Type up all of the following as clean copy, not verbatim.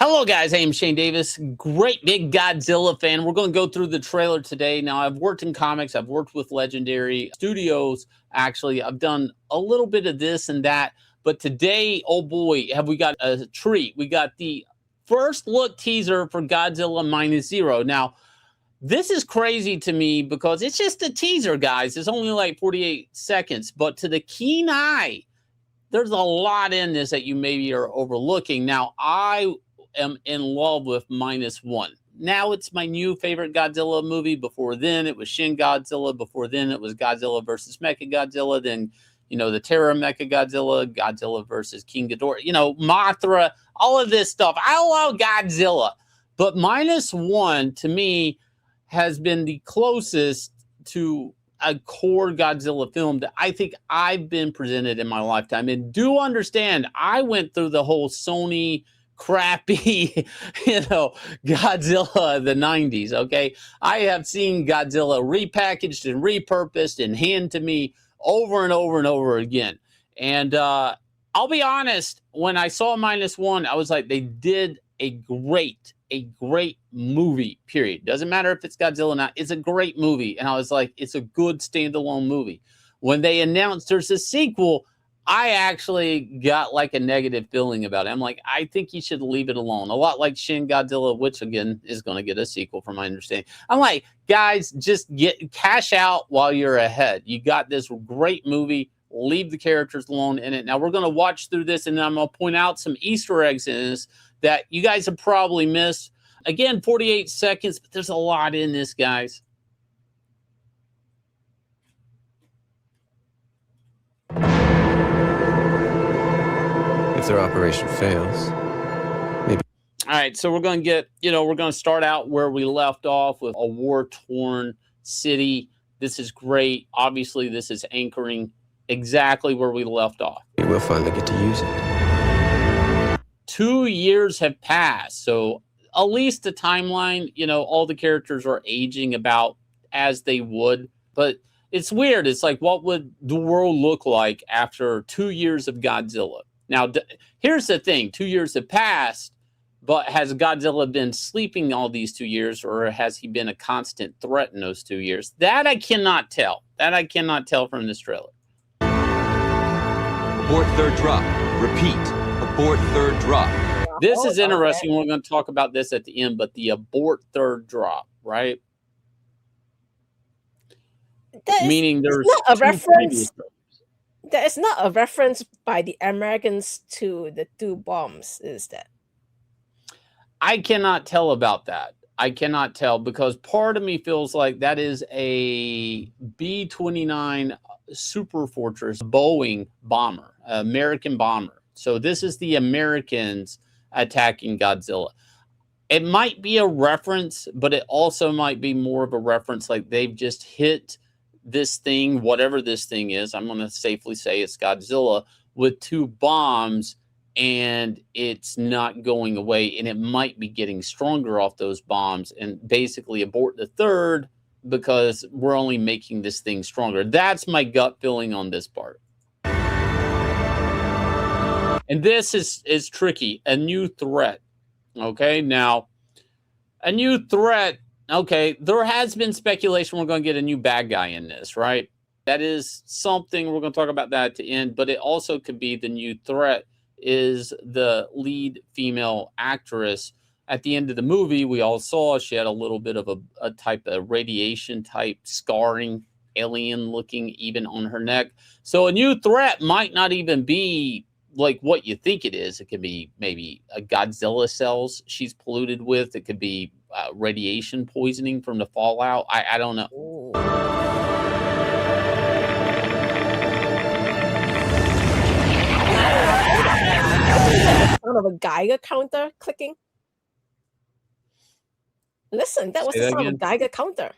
Hello, guys. I am Shane Davis, great big Godzilla fan. We're going to go through the trailer today. Now, I've worked in comics. I've worked with Legendary Studios. Actually, I've done a little bit of this and that. But today, oh boy, have we got a treat. We got the first look teaser for Godzilla Minus Zero. Now, this is crazy to me because it's just a teaser, guys. It's only like 48 seconds. But to the keen eye, there's a lot in this that you maybe are overlooking. Now, I am in love with Minus One. Now it's my new favorite Godzilla movie. Before then, it was Shin Godzilla. Before then, it was Godzilla versus Mechagodzilla. Then, the Terra Mechagodzilla, Godzilla versus King Ghidorah, Mothra, all of this stuff. I love Godzilla. But Minus One, to me, has been the closest to a core Godzilla film that I think I've been presented in my lifetime. And do understand, I went through the whole Sony crappy, Godzilla of the 90s, okay? I have seen Godzilla repackaged and repurposed and handed to me over and over and over again. And I'll be honest, when I saw Minus One, I was like, they did a great movie, period. Doesn't matter if it's Godzilla or not. It's a great movie. And I was like, it's a good standalone movie. When they announced there's a sequel, I actually got like a negative feeling about it. I'm like, I think you should leave it alone. A lot like Shin Godzilla, which again is going to get a sequel from my understanding. I'm like, guys, just cash out while you're ahead. You got this great movie. Leave the characters alone in it. Now we're going to watch through this, and then I'm going to point out some Easter eggs in this that you guys have probably missed. Again, 48 seconds, but there's a lot in this, guys. If their operation fails, maybe. All right, so we're going to get, we're going to start out where we left off with a war-torn city. This is great. Obviously, this is anchoring exactly where we left off. We'll finally get to use it. 2 years have passed, so at least the timeline, all the characters are aging about as they would. But it's weird. It's like, what would the world look like after 2 years of Godzilla? Now, here's the thing. 2 years have passed, but has Godzilla been sleeping all these 2 years, or has he been a constant threat in those 2 years? That I cannot tell. That I cannot tell from this trailer. Abort third drop. Repeat. Abort third drop. This is interesting. We're going to talk about this at the end, but the abort third drop, right? Meaning there's not a reference. There is not a reference by the Americans to the two bombs, is that? I cannot tell about that. I cannot tell, because part of me feels like that is a B-29 Super Fortress Boeing bomber, American bomber. So this is the Americans attacking Godzilla. It might be a reference, but it also might be more of a reference like they've just hit this thing, whatever this thing is. I'm going to safely say it's Godzilla with two bombs, and it's not going away, and it might be getting stronger off those bombs, and basically abort the third because we're only making this thing stronger. That's my gut feeling on this part. And this is tricky. A new threat. Okay, now, a new threat. Okay, there has been speculation we're going to get a new bad guy in this, right? That is something, we're going to talk about that at the end, but it also could be the new threat is the lead female actress. At the end of the movie, we all saw she had a little bit of a type of radiation type scarring, alien looking even on her neck. So a new threat might not even be like what you think it is. It could be maybe a Godzilla cells she's polluted with. It could be radiation poisoning from the fallout. I don't know. Ooh. Sound of a Geiger counter clicking. Listen, that was the sound of a Geiger counter.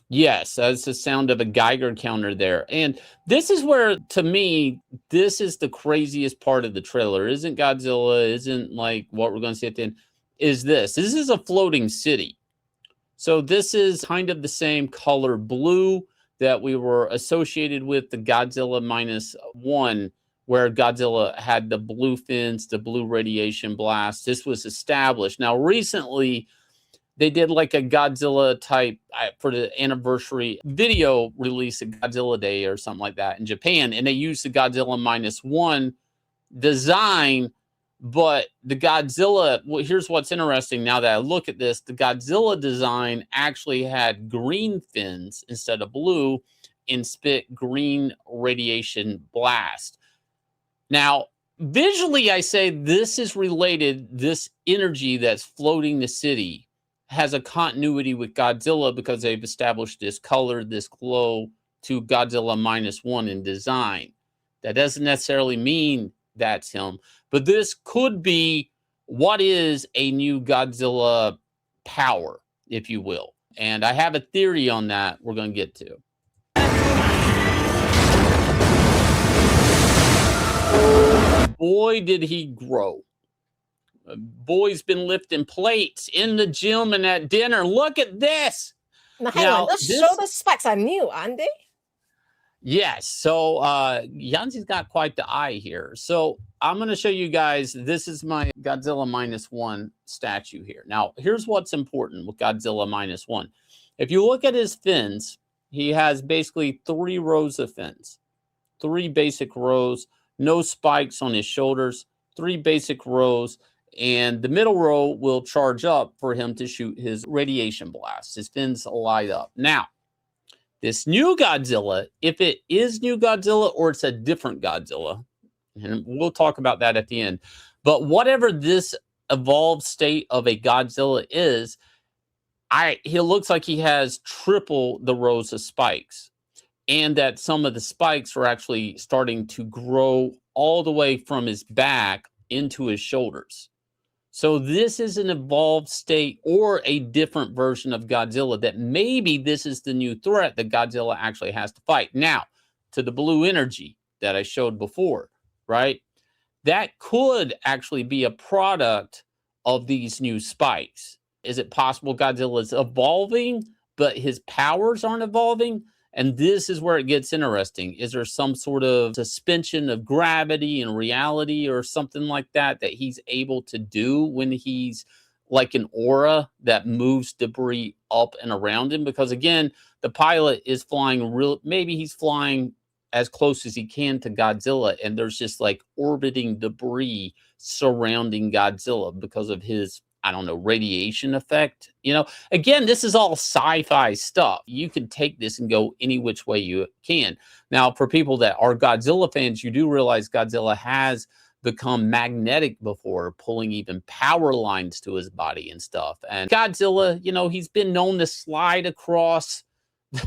Yes, that's the sound of a Geiger counter there. And this is where, to me, this is the craziest part of the trailer. Isn't Godzilla, isn't like what we're going to see at the end, is this. This is a floating city. So this is kind of the same color blue that we were associated with the Godzilla Minus One where Godzilla had the blue fins, the blue radiation blast. This was established. Now, recently, they did like a Godzilla type for the anniversary video release of Godzilla Day or something like that in Japan. And they used the Godzilla Minus One design. But the Godzilla, well, here's what's interesting now that I look at this. The Godzilla design actually had green fins instead of blue and spit green radiation blast. Now, visually, I say this is related. This energy that's floating the city has a continuity with Godzilla because they've established this color, this glow to Godzilla Minus One in design. That doesn't necessarily mean that's him, but this could be what is a new Godzilla power, if you will. And I have a theory on that we're going to get to. Boy, did he grow. Boy's been lifting plates in the gym and at dinner. Look at this. Now, hang on. Those shoulder spikes are new, aren't they? Yes. So Yanzi's got quite the eye here. So I'm going to show you guys. This is my Godzilla Minus One statue here. Now, here's what's important with Godzilla Minus One. If you look at his fins, he has basically 3 rows of fins. 3 basic rows. No spikes on his shoulders. 3 basic rows. And the middle row will charge up for him to shoot his radiation blast. His fins light up. Now, this new Godzilla, if it is new Godzilla or it's a different Godzilla, and we'll talk about that at the end, but whatever this evolved state of a Godzilla is, he looks like he has triple the rows of spikes, and that some of the spikes are actually starting to grow all the way from his back into his shoulders. So this is an evolved state or a different version of Godzilla that maybe this is the new threat that Godzilla actually has to fight. Now, to the blue energy that I showed before, right? That could actually be a product of these new spikes. Is it possible Godzilla is evolving, but his powers aren't evolving? And this is where it gets interesting. Is there some sort of suspension of gravity and reality or something like that that he's able to do when he's like an aura that moves debris up and around him? Because again, the pilot is flying maybe he's flying as close as he can to Godzilla, and there's just like orbiting debris surrounding Godzilla because of his, I don't know, radiation effect. You know, again, this is all sci-fi stuff. You can take this and go any which way you can. Now, for people that are Godzilla fans, you do realize Godzilla has become magnetic before, pulling even power lines to his body and stuff. And Godzilla, you know, he's been known to slide across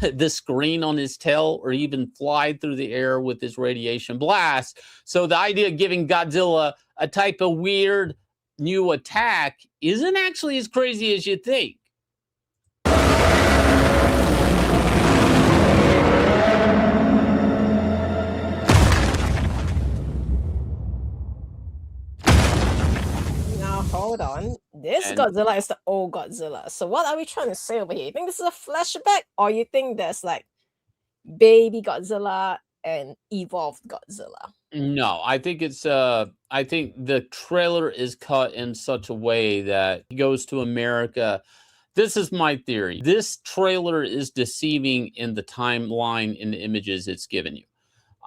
the screen on his tail or even fly through the air with his radiation blast. So the idea of giving Godzilla a type of weird new attack isn't actually as crazy as you think. Now hold on. This Godzilla is the old Godzilla. So what are we trying to say over here? You think this is a flashback, or you think there's like baby Godzilla and evolved Godzilla? No, I think it's I think the trailer is cut in such a way that he goes to America. This is my theory. This trailer is deceiving in the timeline in the images it's given you.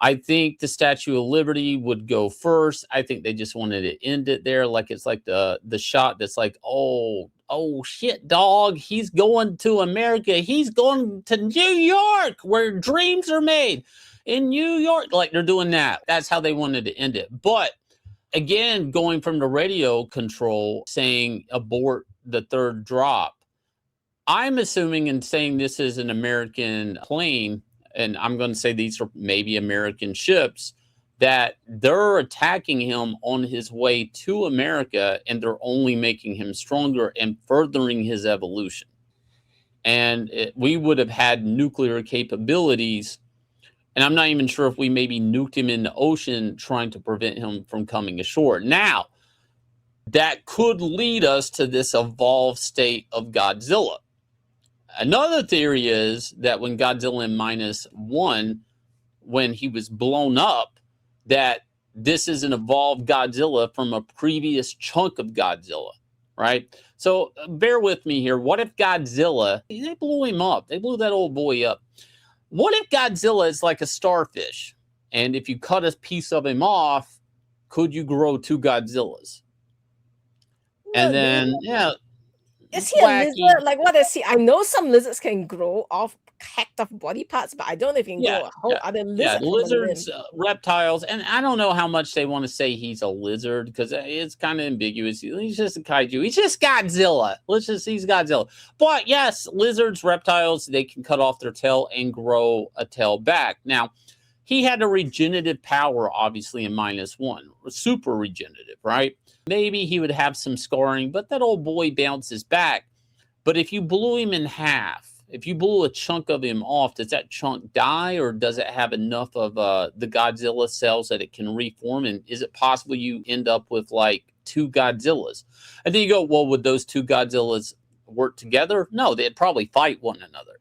I think the Statue of Liberty would go first. I think they just wanted to end it there. Like it's like the shot that's like, oh shit, dog. He's going to America. He's going to New York where dreams are made. In New York, like they're doing that. That's how they wanted to end it. But again, going from the radio control saying abort the 3rd drop, I'm assuming and saying this is an American plane, and I'm going to say these are maybe American ships, that they're attacking him on his way to America, and they're only making him stronger and furthering his evolution. And we would have had nuclear capabilities. And I'm not even sure if we maybe nuked him in the ocean trying to prevent him from coming ashore. Now, that could lead us to this evolved state of Godzilla. Another theory is that when Godzilla Minus One, when he was blown up, that this is an evolved Godzilla from a previous chunk of Godzilla, right? So bear with me here. What if Godzilla, they blew him up? They blew that old boy up. What if Godzilla is like a starfish? And if you cut a piece of him off, could you grow two Godzillas? And then, yeah. Is he a lizard? Like, what is he? I know some lizards can grow off hacked off body parts, but I don't know if you can grow a whole other lizard. Yeah, lizards, reptiles, and I don't know how much they want to say he's a lizard because it's kind of ambiguous. He's just a kaiju. He's just Godzilla. He's Godzilla. But yes, lizards, reptiles, they can cut off their tail and grow a tail back. Now, he had a regenerative power, obviously, in -1. Super regenerative, right? Maybe he would have some scarring, but that old boy bounces back. But if you blew him in half, if you blew a chunk of him off, does that chunk die, or does it have enough of the Godzilla cells that it can reform? And is it possible you end up with like two Godzillas? And then you go, well, would those two Godzillas work together? No, they'd probably fight one another.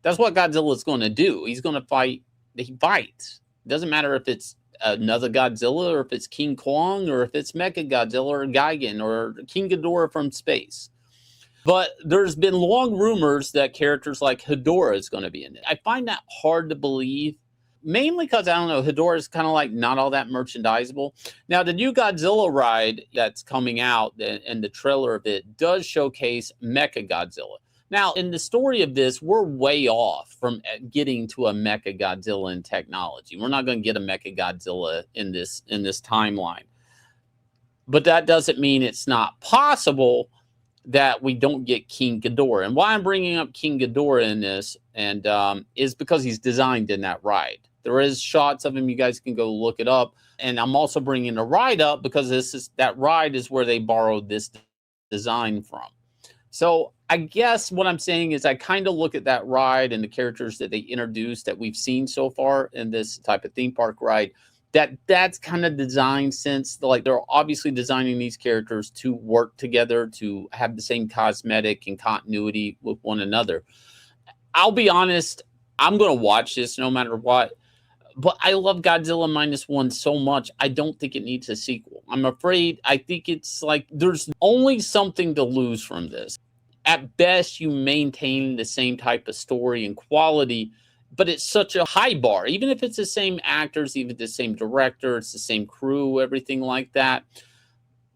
That's what Godzilla's going to do. He's going to fight. He fights. It doesn't matter if it's another Godzilla or if it's King Kong or if it's Mecha Godzilla or Gigan or King Ghidorah from space. But there's been long rumors that characters like Hedorah is going to be in it. I find that hard to believe, mainly because, I don't know, Hedorah is kind of like not all that merchandisable. Now, the new Godzilla ride that's coming out and the trailer of it does showcase Mecha Godzilla. Now, in the story of this, we're way off from getting to a Mecha Godzilla in technology. We're not going to get a Mecha Godzilla in this timeline. But that doesn't mean it's not possible that we don't get King Ghidorah. And why I'm bringing up King Ghidorah in this is because he's designed in that ride. There is shots of him. You guys can go look it up. And I'm also bringing the ride up because that ride is where they borrowed this design from. So I guess what I'm saying is I kind of look at that ride and the characters that they introduced that we've seen so far in this type of theme park ride, that's kind of design sense. Like, they're obviously designing these characters to work together, to have the same cosmetic and continuity with one another. I'll be honest, I'm going to watch this no matter what. But I love Godzilla -1 so much, I don't think it needs a sequel. I'm afraid, I think it's like there's only something to lose from this. At best, you maintain the same type of story and quality, but it's such a high bar. Even if it's the same actors, even the same director, it's the same crew, everything like that.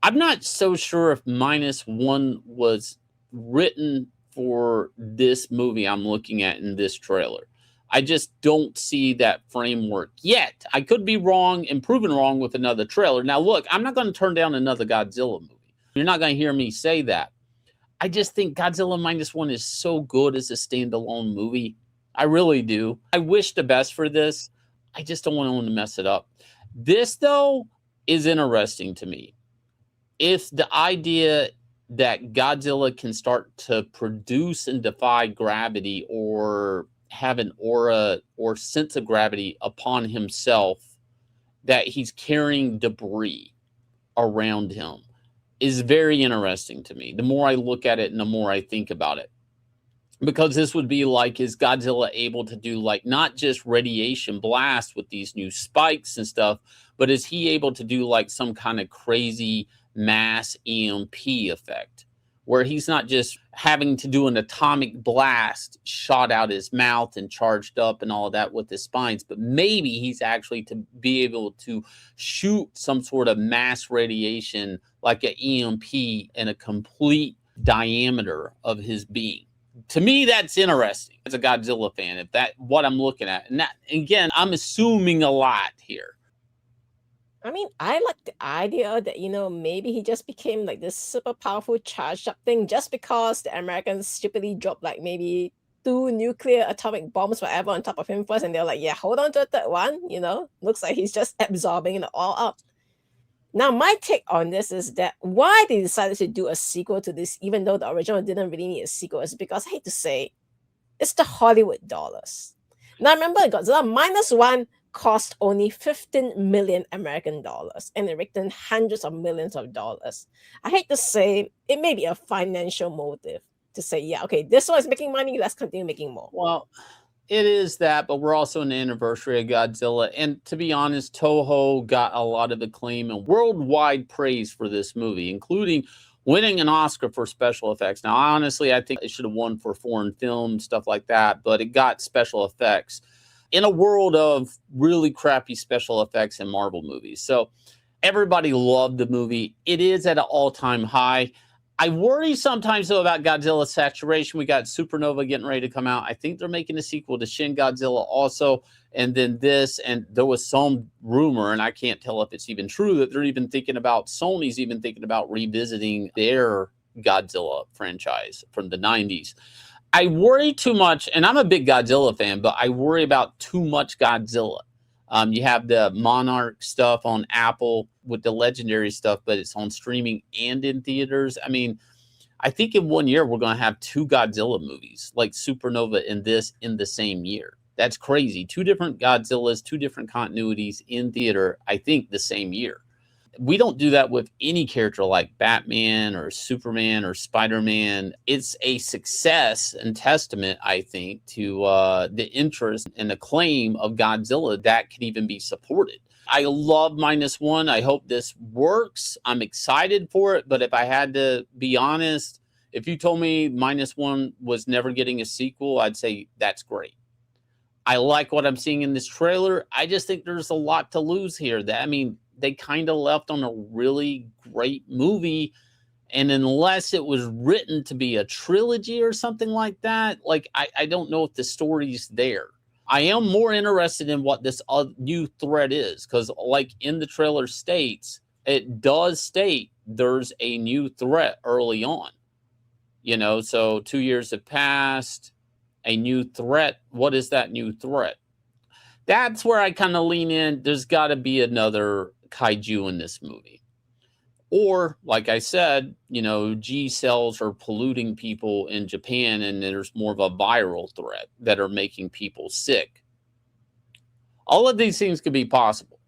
I'm not so sure if -1 was written for this movie I'm looking at in this trailer. I just don't see that framework yet. I could be wrong and proven wrong with another trailer. Now, look, I'm not going to turn down another Godzilla movie. You're not going to hear me say that. I just think Godzilla -1 is so good as a standalone movie. I really do. I wish the best for this. I just don't want to mess it up. This, though, is interesting to me. If the idea that Godzilla can start to produce and defy gravity or have an aura or sense of gravity upon himself, that he's carrying debris around him, is very interesting to me. The more I look at it and the more I think about it. Because this would be like, is Godzilla able to do like not just radiation blast with these new spikes and stuff, but is he able to do like some kind of crazy mass EMP effect where he's not just having to do an atomic blast shot out his mouth and charged up and all of that with his spines, but maybe he's actually to be able to shoot some sort of mass radiation like an EMP in a complete diameter of his being. To me, that's interesting as a Godzilla fan, if that's what I'm looking at. And that, again, I'm assuming a lot here. I mean, I like the idea that, maybe he just became like this super powerful charged up thing just because the Americans stupidly dropped like maybe 2 nuclear atomic bombs, whatever, on top of him first. And they're like, yeah, hold on to the third one. Looks like he's just absorbing it all up. Now, my take on this is that why they decided to do a sequel to this, even though the original didn't really need a sequel, is because, I hate to say, it's the Hollywood dollars. Now, remember, Godzilla -1 cost only 15 million American dollars, and it raked in hundreds of millions of dollars. I hate to say, it may be a financial motive to say, yeah, okay, this one is making money, let's continue making more. Well, It is that, but we're also an anniversary of Godzilla. And to be honest, Toho got a lot of acclaim and worldwide praise for this movie, including winning an Oscar for special effects. Now, honestly, I think it should have won for foreign film, stuff like that, but it got special effects in a world of really crappy special effects in Marvel movies. So everybody loved the movie. It is at an all-time high. I worry sometimes, though, about Godzilla saturation. We got Supernova getting ready to come out. I think they're making a sequel to Shin Godzilla also, and then this. And there was some rumor, and I can't tell if it's even true, that they're even thinking about, Sony's even thinking about revisiting their Godzilla franchise from the 90s. I worry too much, and I'm a big Godzilla fan, but I worry about too much Godzilla. You have the Monarch stuff on Apple with the Legendary stuff, but it's on streaming and in theaters. I mean, I think in 1 year, we're going to have 2 Godzilla movies, like Supernova and this, in the same year. That's crazy. 2 different Godzillas, 2 different continuities in theater, I think, the same year. We don't do that with any character like Batman or Superman or Spider-Man. It's a success and testament, I think, to the interest and acclaim of Godzilla that can even be supported. I love Minus One. I hope this works. I'm excited for it. But if I had to be honest, if you told me Minus One was never getting a sequel, I'd say that's great. I like what I'm seeing in this trailer. I just think there's a lot to lose here. They kind of left on a really great movie. And unless it was written to be a trilogy or something like that, like, I don't know if the story's there. I am more interested in what this new threat is, because like in the trailer states, it does state there's a new threat early on. You know, so 2 years have passed, a new threat. What is that new threat? That's where I kind of lean in. There's got to be another kaiju in this movie. Or, like I said, you know, G cells are polluting people in Japan, and there's more of a viral threat that are making people sick. All of these things could be possible.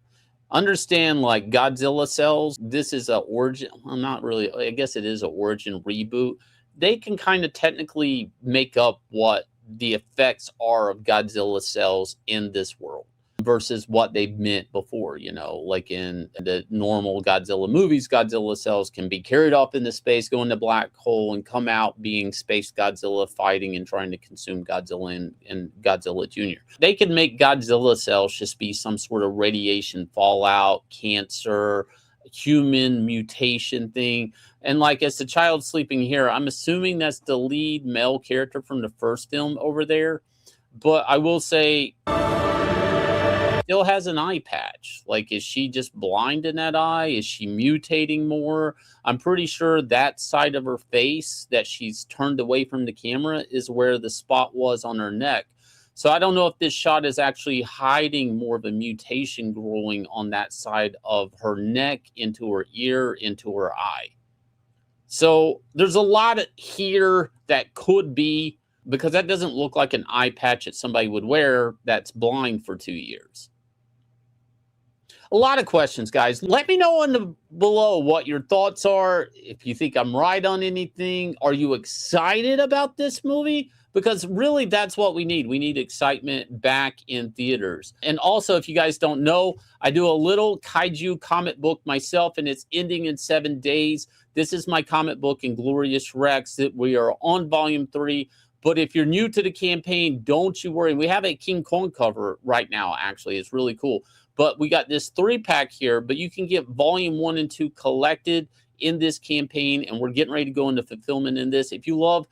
Understand, like Godzilla cells, this is an origin, well, not really, I guess it is an origin reboot. They can kind of technically make up what the effects are of Godzilla cells in this world versus what they've meant before. You know, like in the normal Godzilla movies, Godzilla cells can be carried off into space, go into black hole, and come out being space Godzilla fighting and trying to consume Godzilla and Godzilla Jr. They can make Godzilla cells just be some sort of radiation fallout, cancer, human mutation thing. And like, as the child sleeping here, I'm assuming that's the lead male character from the first film over there. But I will say, still has an eye patch. Like, is she just blind in that eye? Is she mutating more? I'm pretty sure that side of her face that she's turned away from the camera is where the spot was on her neck. So I don't know if this shot is actually hiding more of a mutation growing on that side of her neck, into her ear, into her eye. So there's a lot here that could be, because that doesn't look like an eye patch that somebody would wear that's blind for 2 years. A lot of questions, guys. Let me know below what your thoughts are. If you think I'm right on anything, are you excited about this movie? Because really, that's what we need. We need excitement back in theaters. And also, if you guys don't know, I do a little kaiju comic book myself, and it's ending in 7 days. This is my comic book, Inglorious Rex, that we are on volume 3. But if you're new to the campaign, don't you worry. We have a King Kong cover right now, actually. It's really cool. But we got this 3-pack here, but you can get volume 1 and 2 collected in this campaign, and we're getting ready to go into fulfillment in this. If you love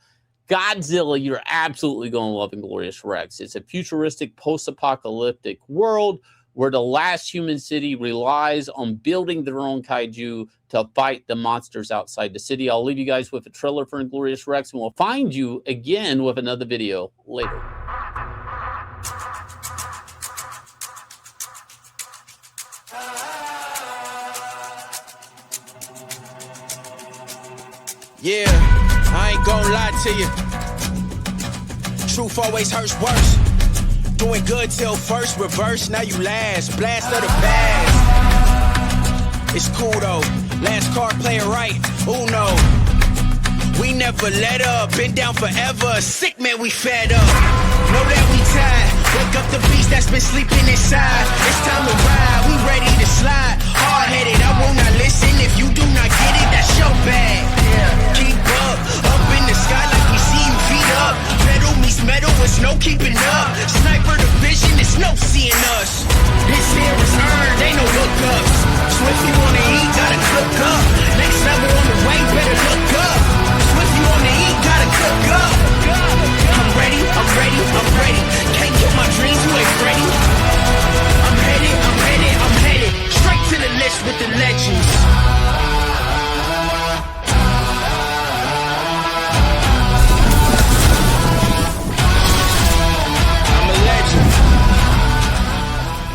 Godzilla, you're absolutely going to love Inglorious Rex. It's a futuristic post-apocalyptic world where the last human city relies on building their own kaiju to fight the monsters outside the city. I'll leave you guys with a trailer for Inglorious Rex, and we'll find you again with another video later. Yeah, I ain't gon' lie to you. Truth always hurts worse. Doing good till first, reverse, now you last. Blast of the past. It's cool though. Last card, play it right. Uno. We never let up. Been down forever. Sick man, we fed up. Know that we tired. Wake up the beast that's been sleeping inside. It's time to ride, we ready to slide. Hard-headed, I will not listen. If you do not get it, that's your bad. Keep up in the sky like we see you feet up. Metal meets metal, it's no keeping up. Sniper division, it's no seeing us. This here is earned, ain't no hookups. So if you wanna eat, gotta cook up. Next level on the way, better look up.